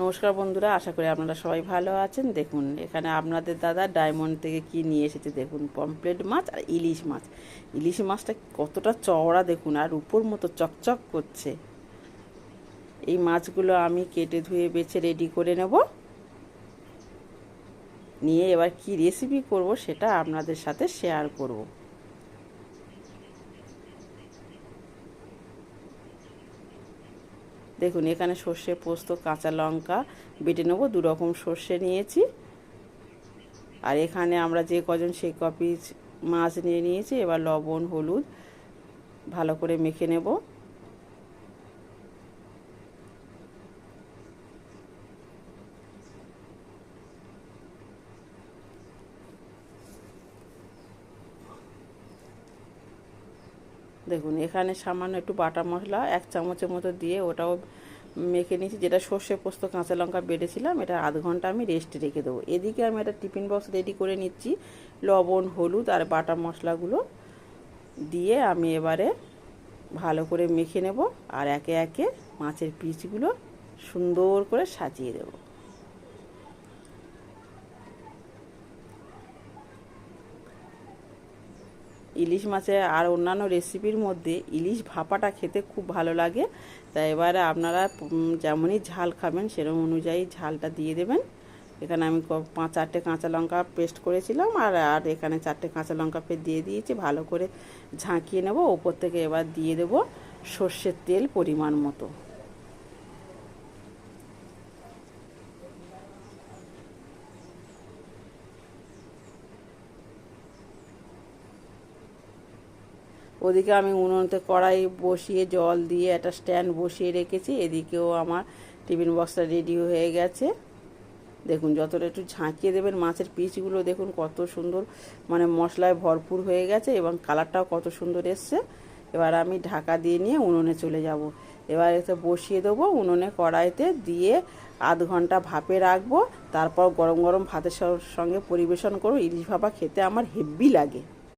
নমস্কার বন্ধুরা, আশা করি আপনারা সবাই ভালো আছেন। দেখুন এখানে আপনাদের দাদা ডায়মন্ড থেকে কি নিয়ে এসেছে দেখুন, পমফ্রেট মাছ আর ইলিশ মাছ। ইলিশ মাছটা কতটা চওড়া দেখুন, আর উপর মতো চকচক করছে। এই মাছগুলো আমি কেটে ধুয়ে বেছে রেডি করে নেব, নিয়ে এবার কি রেসিপি করব সেটা আপনাদের সাথে শেয়ার করব। দেখুন এখানে সর্ষে, পোস্ত, কাঁচা লঙ্কা বেটে নেবো। 2 রকম সর্ষে নিয়েছি, আর এখানে আমরা যে কজন সেই পিস মাছ নিয়ে নিয়েছি। এবার লবণ, হলুদ ভালো করে মেখে নেব। দেখুন এখানে সামান্য একটু বাটা মশলা 1 চামচের মতো দিয়ে ওটাও মেখে নিয়েছি। যেটা সর্ষে, পোস্ত, কাঁচা লঙ্কা বেটেছিলাম, এটা আধ ঘন্টা আমি রেস্টে রেখে দেবো। এদিকে আমি একটা টিফিন বক্স রেডি করে নিচ্ছি। লবণ, হলুদ আর বাটা মশলাগুলো দিয়ে আমি এবারে ভালো করে মেখে নেব, আর একে একে মাছের পিসগুলো সুন্দর করে সাজিয়ে দেব। ইলিশ মাছের আর অন্যান্য রেসিপির মধ্যে ইলিশ ভাপাটা খেতে খুব ভালো লাগে। তাই এবারে আপনারা যেমনই ঝাল খাবেন সেরকম অনুযায়ী ঝালটা দিয়ে দেবেন। এখানে আমি 4টে কাঁচা লঙ্কা পেস্ট করেছিলাম, আর এখানে 4টে কাঁচা লঙ্কা পেস্ট দিয়ে দিয়েছি। ভালো করে ঝাঁকিয়ে নেব। ওপর থেকে এবার দিয়ে দেব সর্ষের তেল পরিমাণ মতো। ওদিকে আমি উনুনতে কড়াই বসিয়ে জল দিয়ে একটা স্ট্যান্ড বসিয়ে রেখেছি। এদিকেও আমার টিফিন বক্সটা রেডি হয়ে গেছে। দেখুন যতটা একটু ঝাঁকিয়ে দেবেন, মাছের পিসগুলো দেখুন কত সুন্দর মানে মশলায় ভরপুর হয়ে গেছে এবং কালারটাও কত সুন্দর এসছে। এবার আমি ঢাকা দিয়ে নিয়ে উনুনে চলে যাব। এবার এতে বসিয়ে দেবো উনুনে, কড়াইতে দিয়ে আধ ঘন্টা ভাপে রাখবো। তারপর গরম গরম ভাতের সঙ্গে পরিবেশন করব। ইলিশ ভাপা খেতে আমার হেব্বি লাগে।